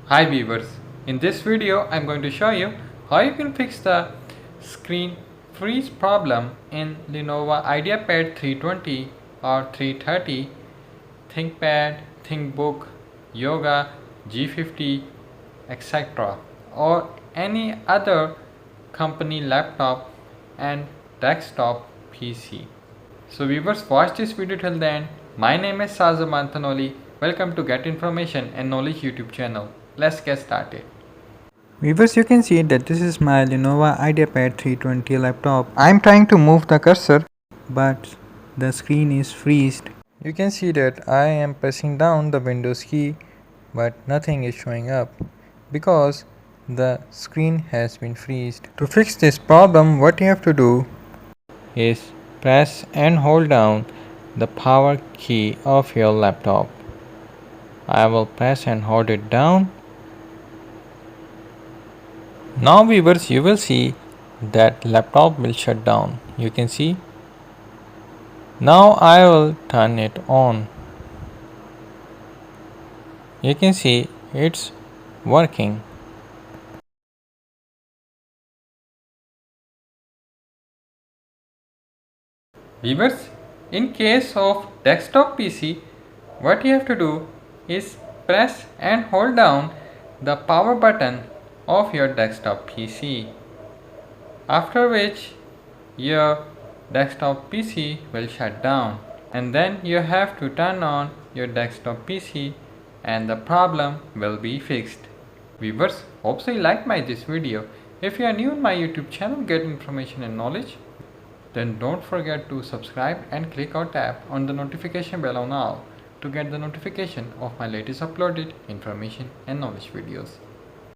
Hi viewers, in this video I'm going to show you how you can fix the screen freeze problem in Lenovo IdeaPad 320 or 330, Thinkpad, Thinkbook, Yoga, G50, etc. or any other company laptop and desktop PC. So viewers, watch this video till the end. My name is Sajam Anthanoli. Welcome to Get Information and Knowledge YouTube channel. Let's get started. Viewers, you can see that this is my Lenovo IdeaPad 320 laptop. I am trying to move the cursor, but the screen is freezed. You can see that I am pressing down the Windows key, but nothing is showing up because the screen has been freezed. To fix this problem, what you have to do is press and hold down the power key of your laptop. I will press and hold it down. Now viewers, you will see that laptop will shut down. You can see. Now I will turn it on. You can see it's working. Viewers, in case of desktop PC, what you have to do is press and hold down the power button of your desktop PC. After which your desktop PC will shut down, and then you have to turn on your desktop PC and the problem will be fixed. Viewers, hope so you like this video. If you are new on my YouTube channel Get Information and Knowledge, then don't forget to subscribe and click or tap on the notification bell now to get the notification of my latest uploaded information and knowledge videos.